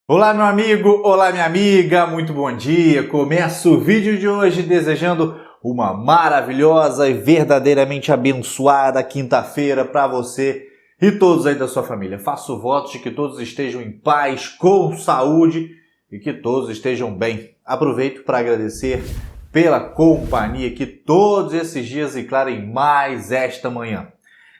Olá, meu amigo, olá, minha amiga, muito bom dia. Começo o vídeo de hoje desejando uma maravilhosa e verdadeiramente abençoada quinta-feira para você e todos aí da sua família. Faço votos de que todos estejam em paz, com saúde e que todos estejam bem. Aproveito para agradecer pela companhia que todos esses dias e, claro, em mais esta manhã.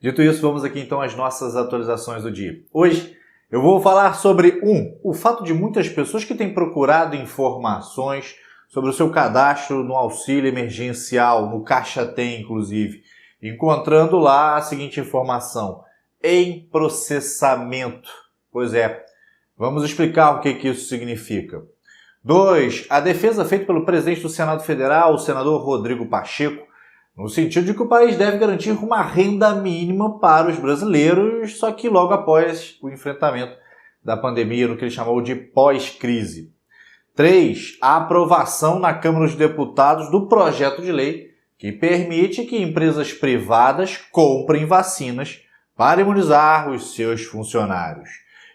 Dito isso, vamos aqui então às nossas atualizações do dia. Hoje eu vou falar sobre o fato de muitas pessoas que têm procurado informações sobre o seu cadastro no auxílio emergencial, no Caixa Tem, inclusive, encontrando lá a seguinte informação: em processamento. Pois é, vamos explicar o que isso significa. 2. A defesa feita pelo presidente do Senado Federal, o senador Rodrigo Pacheco, no sentido de que o país deve garantir uma renda mínima para os brasileiros, só que logo após o enfrentamento da pandemia, no que ele chamou de pós-crise. 3. A aprovação na Câmara dos Deputados do projeto de lei que permite que empresas privadas comprem vacinas para imunizar os seus funcionários.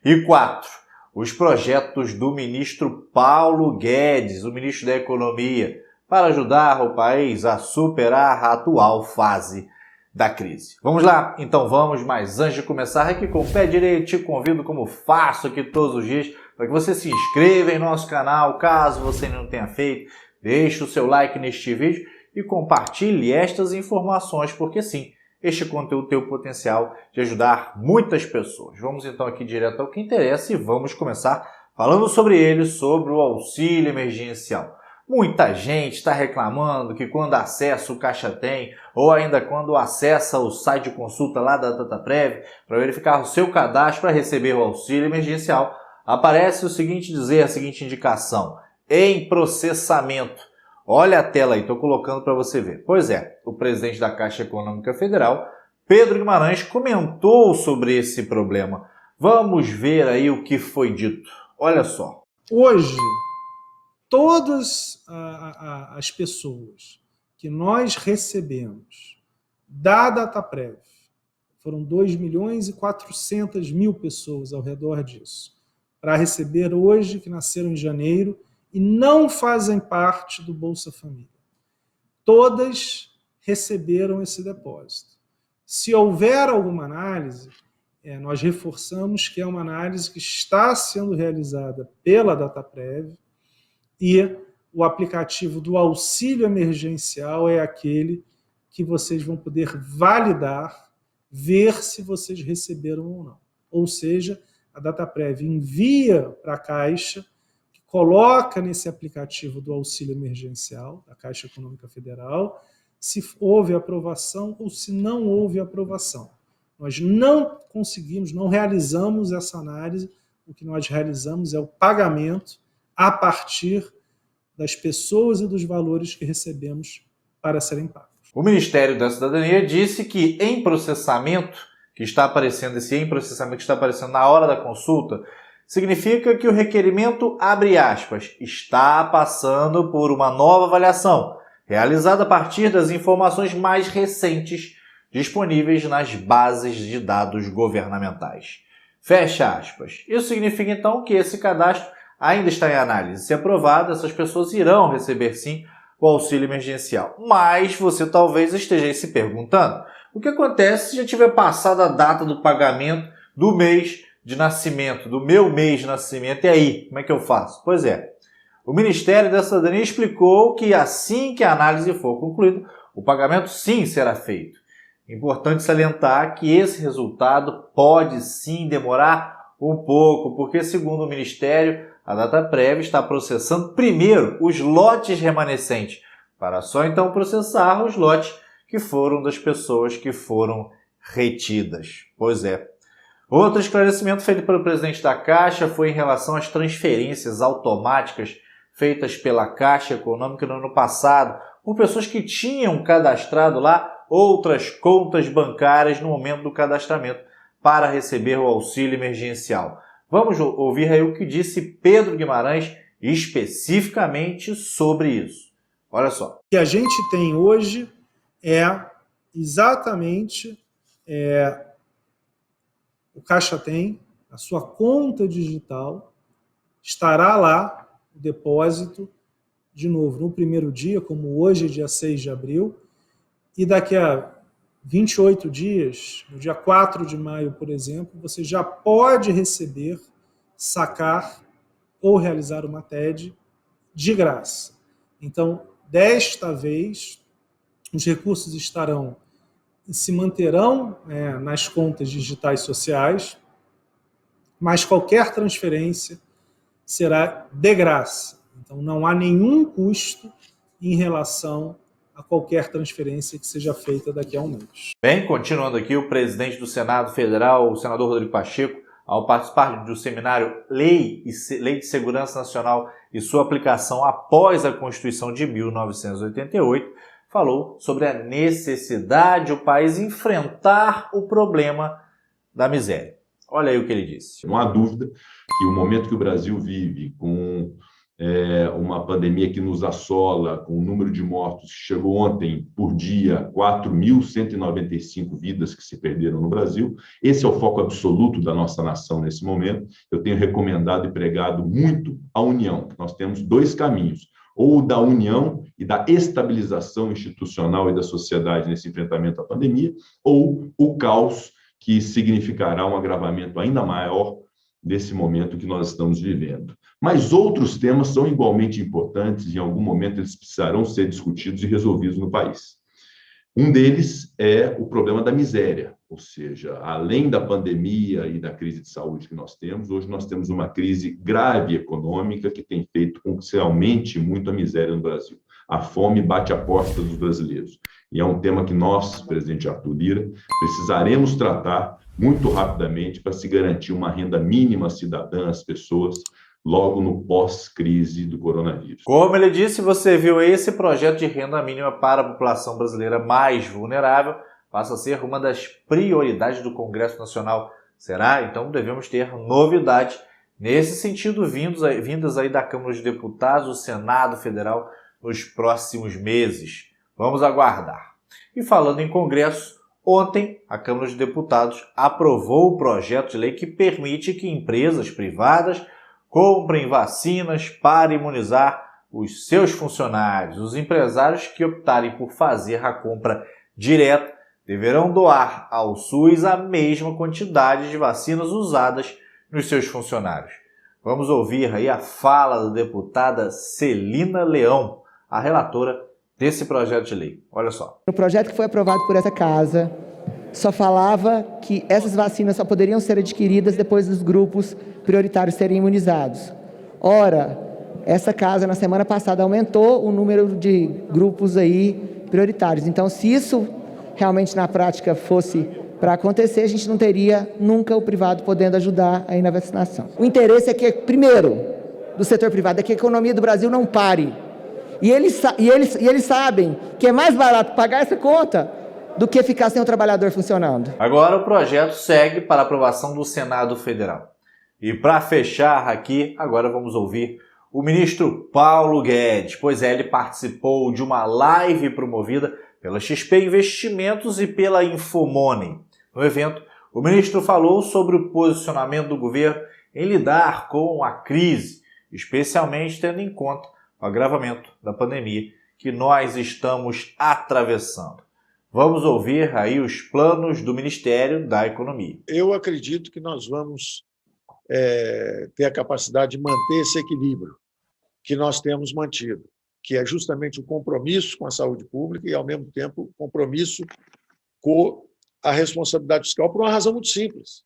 E 4. Os projetos do ministro Paulo Guedes, o ministro da Economia, para ajudar o país a superar a atual fase da crise. Vamos lá? Então vamos, mas antes de começar aqui com o pé direito, te convido, como faço aqui todos os dias, para que você se inscreva em nosso canal, caso você ainda não tenha feito, deixe o seu like neste vídeo e compartilhe estas informações, porque sim, este conteúdo tem o potencial de ajudar muitas pessoas. Vamos então aqui direto ao que interessa e vamos começar falando sobre ele, sobre o auxílio emergencial. Muita gente está reclamando que quando acessa o Caixa Tem ou ainda quando acessa o site de consulta lá da Dataprev para verificar o seu cadastro para receber o auxílio emergencial, aparece o seguinte dizer, a seguinte indicação: em processamento. Olha a tela aí, estou colocando para você ver. Pois é, o presidente da Caixa Econômica Federal, Pedro Guimarães, comentou sobre esse problema. Vamos ver aí o que foi dito. Olha só. Hoje, todas as pessoas que nós recebemos da Dataprev, foram 2.400.000 pessoas ao redor disso, para receber hoje, que nasceram em janeiro, e não fazem parte do Bolsa Família. Todas receberam esse depósito. Se houver alguma análise, nós reforçamos que é uma análise que está sendo realizada pela Dataprev, e o aplicativo do auxílio emergencial é aquele que vocês vão poder validar, ver se vocês receberam ou não. Ou seja, a Dataprev envia para a Caixa, que coloca nesse aplicativo do auxílio emergencial, da Caixa Econômica Federal, se houve aprovação ou se não houve aprovação. Nós não conseguimos, não realizamos essa análise, o que nós realizamos é o pagamento a partir das pessoas e dos valores que recebemos para serem pagos. O Ministério da Cidadania disse que em processamento, que está aparecendo, esse em processamento que está aparecendo na hora da consulta, significa que o requerimento, abre aspas, está passando por uma nova avaliação, realizada a partir das informações mais recentes disponíveis nas bases de dados governamentais. Fecha aspas. Isso significa então que esse cadastro ainda está em análise. Se aprovado, essas pessoas irão receber sim o auxílio emergencial. Mas você talvez esteja se perguntando: o que acontece se já tiver passado a data do pagamento do mês de nascimento, do meu mês de nascimento? E aí, como é que eu faço? Pois é, o Ministério da Cidadania explicou que assim que a análise for concluída, o pagamento sim será feito. Importante salientar que esse resultado pode sim demorar um pouco, porque segundo o Ministério, a Dataprev está processando primeiro os lotes remanescentes, para só então processar os lotes que foram das pessoas que foram retidas. Pois é. Outro esclarecimento feito pelo presidente da Caixa foi em relação às transferências automáticas feitas pela Caixa Econômica no ano passado, por pessoas que tinham cadastrado lá outras contas bancárias no momento do cadastramento para receber o auxílio emergencial. Vamos ouvir aí o que disse Pedro Guimarães especificamente sobre isso. Olha só. O que a gente tem hoje é exatamente o Caixa Tem, a sua conta digital, estará lá o depósito, de novo, no primeiro dia, como hoje é dia 6 de abril, e daqui a 28 dias, no dia 4 de maio, por exemplo, você já pode receber, sacar ou realizar uma TED de graça. Então, desta vez, os recursos estarão e se manterão nas contas digitais sociais, mas qualquer transferência será de graça. Então, não há nenhum custo em relação a qualquer transferência que seja feita daqui a um mês. Bem, continuando aqui, o presidente do Senado Federal, o senador Rodrigo Pacheco, ao participar do seminário Lei de Segurança Nacional e sua aplicação após a Constituição de 1988, falou sobre a necessidade do país enfrentar o problema da miséria. Olha aí o que ele disse. Não há dúvida que o momento que o Brasil vive, com uma pandemia que nos assola, com o número de mortos que chegou ontem por dia, 4.195 vidas que se perderam no Brasil, esse é o foco absoluto da nossa nação nesse momento. Eu tenho recomendado e pregado muito a união. Nós temos dois caminhos, ou da união e da estabilização institucional e da sociedade nesse enfrentamento à pandemia, ou o caos, que significará um agravamento ainda maior desse momento que nós estamos vivendo. Mas outros temas são igualmente importantes e em algum momento eles precisarão ser discutidos e resolvidos no país. Um deles é o problema da miséria, ou seja, além da pandemia e da crise de saúde que nós temos, hoje nós temos uma crise grave econômica que tem feito com que se aumente muito a miséria no Brasil. A fome bate a porta dos brasileiros. E é um tema que nós, presidente Arthur Lira, precisaremos tratar muito rapidamente para se garantir uma renda mínima cidadã às pessoas logo no pós-crise do coronavírus. Como ele disse, você viu esse projeto de renda mínima para a população brasileira mais vulnerável passa a ser uma das prioridades do Congresso Nacional. Será? Então devemos ter novidades nesse sentido vindas aí da Câmara dos Deputados, do Senado Federal nos próximos meses. Vamos aguardar. E falando em Congresso, ontem a Câmara dos Deputados aprovou o projeto de lei que permite que empresas privadas comprem vacinas para imunizar os seus funcionários. Os empresários que optarem por fazer a compra direta deverão doar ao SUS a mesma quantidade de vacinas usadas nos seus funcionários. Vamos ouvir aí a fala da deputada Celina Leão, a relatora desse projeto de lei. Olha só. O projeto que foi aprovado por essa casa só falava que essas vacinas só poderiam ser adquiridas depois dos grupos prioritários serem imunizados. Ora, essa casa, na semana passada, aumentou o número de grupos aí prioritários. Então, se isso realmente na prática fosse para acontecer, a gente não teria nunca o privado podendo ajudar aí na vacinação. O interesse é que, primeiro, do setor privado, é que a economia do Brasil não pare. E eles sabem que é mais barato pagar essa conta do que ficar sem o trabalhador funcionando. Agora o projeto segue para aprovação do Senado Federal. E para fechar aqui, agora vamos ouvir o ministro Paulo Guedes, pois ele participou de uma live promovida pela XP Investimentos e pela Infomoney. No evento, o ministro falou sobre o posicionamento do governo em lidar com a crise, especialmente tendo em conta o agravamento da pandemia que nós estamos atravessando. Vamos ouvir aí os planos do Ministério da Economia. Eu acredito que nós vamos ter a capacidade de manter esse equilíbrio que nós temos mantido, que é justamente o compromisso com a saúde pública e, ao mesmo tempo, o compromisso com a responsabilidade fiscal por uma razão muito simples.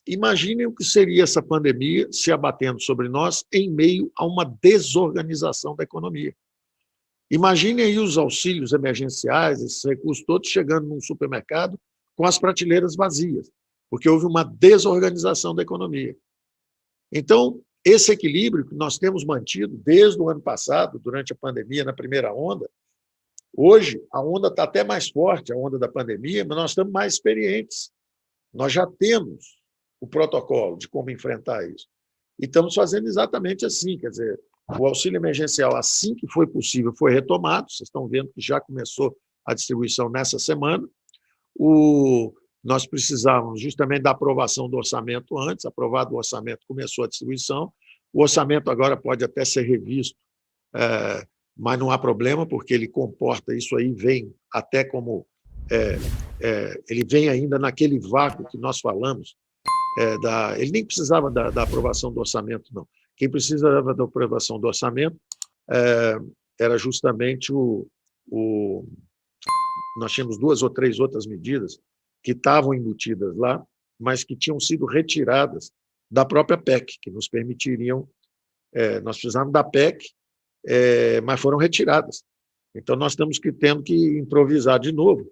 Imaginem o que seria essa pandemia se abatendo sobre nós em meio a uma desorganização da economia. Imaginem aí os auxílios emergenciais, esses recursos todos chegando num supermercado com as prateleiras vazias, porque houve uma desorganização da economia. Então, esse equilíbrio que nós temos mantido desde o ano passado, durante a pandemia, na primeira onda, hoje a onda está até mais forte, a onda da pandemia, mas nós estamos mais experientes. Nós já temos o protocolo de como enfrentar isso. E estamos fazendo exatamente assim, quer dizer, o auxílio emergencial, assim que foi possível, foi retomado, vocês estão vendo que já começou a distribuição nessa semana. nós precisávamos justamente da aprovação do orçamento antes, aprovado o orçamento, começou a distribuição, o orçamento agora pode até ser revisto, mas não há problema, porque ele comporta, isso aí vem até como, ele vem ainda naquele vácuo que nós falamos, ele nem precisava da aprovação do orçamento, não. Quem precisava da aprovação do orçamento era justamente nós tínhamos 2 ou 3 outras medidas que estavam embutidas lá, mas que tinham sido retiradas da própria PEC, que nos permitiriam, nós precisávamos da PEC, mas foram retiradas. Então, nós estamos tendo que improvisar de novo,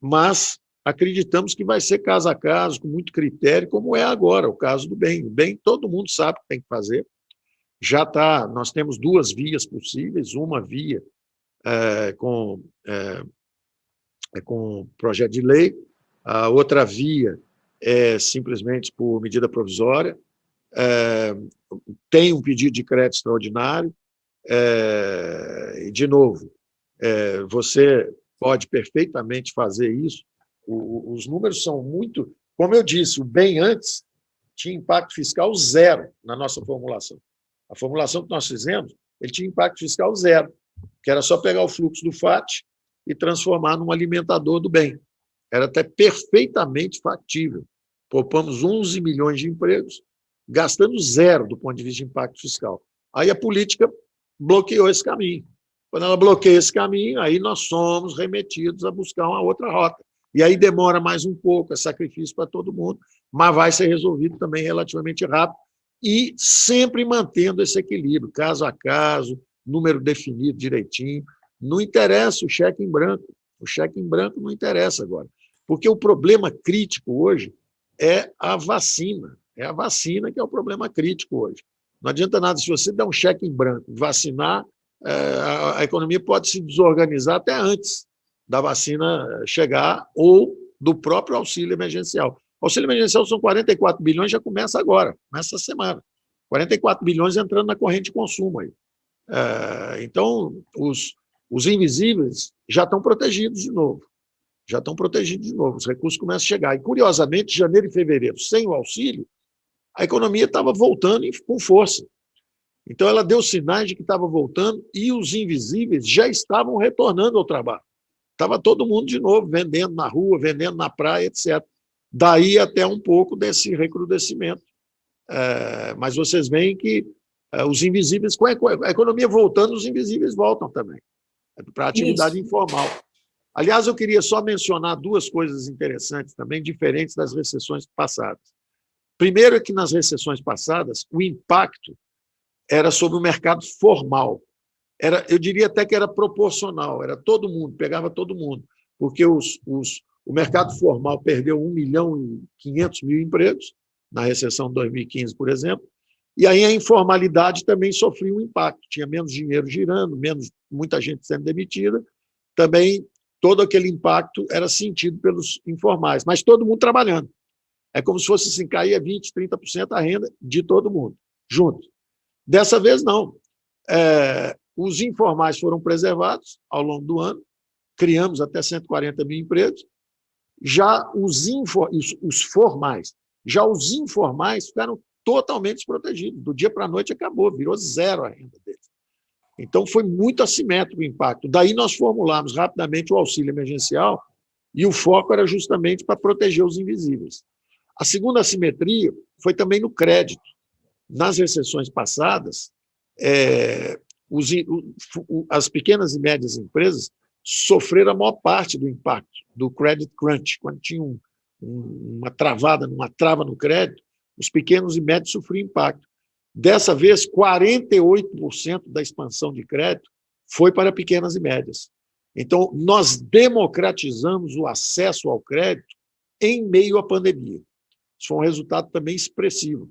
mas acreditamos que vai ser caso a caso, com muito critério, como é agora, o caso do bem. O bem, todo mundo sabe o que tem que fazer. Já está, nós temos 2 vias possíveis, uma via com projeto de lei, a outra via é simplesmente por medida provisória, tem um pedido de crédito extraordinário, e, de novo, você pode perfeitamente fazer isso. Os números são muito... Como eu disse, o bem antes tinha impacto fiscal 0 na nossa formulação. A formulação que nós fizemos, ele tinha impacto fiscal 0, que era só pegar o fluxo do FAT e transformar num alimentador do bem. Era até perfeitamente factível. Poupamos 11 milhões de empregos, gastando 0 do ponto de vista de impacto fiscal. Aí a política bloqueou esse caminho. Quando ela bloqueia esse caminho, aí nós somos remetidos a buscar uma outra rota. E aí demora mais um pouco, é sacrifício para todo mundo, mas vai ser resolvido também relativamente rápido e sempre mantendo esse equilíbrio, caso a caso, número definido direitinho. Não interessa o cheque em branco. O cheque em branco não interessa agora. Porque o problema crítico hoje é a vacina. É a vacina que é o problema crítico hoje. Não adianta nada, se você der um cheque em branco, vacinar, a economia pode se desorganizar até antes da vacina chegar ou do próprio auxílio emergencial. O auxílio emergencial são 44 bilhões, já começa agora, nessa semana. 44 bilhões entrando na corrente de consumo aí. Então, os invisíveis já estão protegidos de novo. Já estão protegidos de novo. Os recursos começam a chegar. E, curiosamente, janeiro e fevereiro, sem o auxílio, a economia estava voltando com força. Então, ela deu sinais de que estava voltando e os invisíveis já estavam retornando ao trabalho. Estava todo mundo de novo, vendendo na rua, vendendo na praia, etc. Daí até um pouco desse recrudescimento. Mas vocês veem que os invisíveis, com a economia voltando, os invisíveis voltam também, para a atividade informal. Aliás, eu queria só mencionar 2 coisas interessantes também, diferentes das recessões passadas. Primeiro é que nas recessões passadas, o impacto era sobre o mercado formal. Eu diria até que era proporcional, era todo mundo, pegava todo mundo, porque o mercado formal perdeu 1.500.000 empregos, na recessão de 2015, por exemplo, e aí a informalidade também sofreu um impacto, tinha menos dinheiro girando, muita gente sendo demitida, também todo aquele impacto era sentido pelos informais, mas todo mundo trabalhando. É como se fosse assim, caía 20%, 30% a renda de todo mundo, junto. Dessa vez, não. Os informais foram preservados ao longo do ano, criamos até 140 mil empregos, já os formais, já os informais ficaram totalmente desprotegidos. Do dia para a noite acabou, virou 0 a renda deles. Então, foi muito assimétrico o impacto. Daí nós formulamos rapidamente o auxílio emergencial e o foco era justamente para proteger os invisíveis. A segunda assimetria foi também no crédito. Nas recessões passadas, as pequenas e médias empresas sofreram a maior parte do impacto do credit crunch, quando tinha uma trava no crédito, os pequenos e médios sofriam impacto. Dessa vez, 48% da expansão de crédito foi para pequenas e médias. Então, nós democratizamos o acesso ao crédito em meio à pandemia. Isso foi um resultado também expressivo.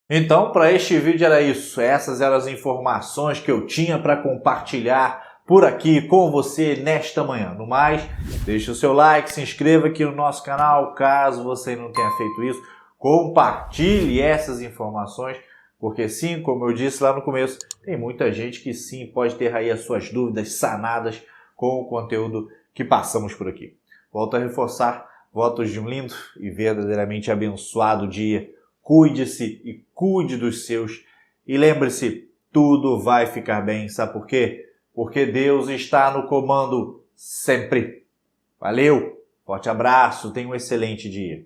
Então, para este vídeo era isso. Essas eram as informações que eu tinha para compartilhar por aqui com você nesta manhã. No mais, deixe o seu like, se inscreva aqui no nosso canal, caso você não tenha feito isso. Compartilhe essas informações, porque sim, como eu disse lá no começo, tem muita gente que sim pode ter aí as suas dúvidas sanadas com o conteúdo que passamos por aqui. Volto a reforçar, votos de um lindo e verdadeiramente abençoado dia. Cuide-se e cuide dos seus. E lembre-se, tudo vai ficar bem. Sabe por quê? Porque Deus está no comando sempre. Valeu, forte abraço, tenha um excelente dia.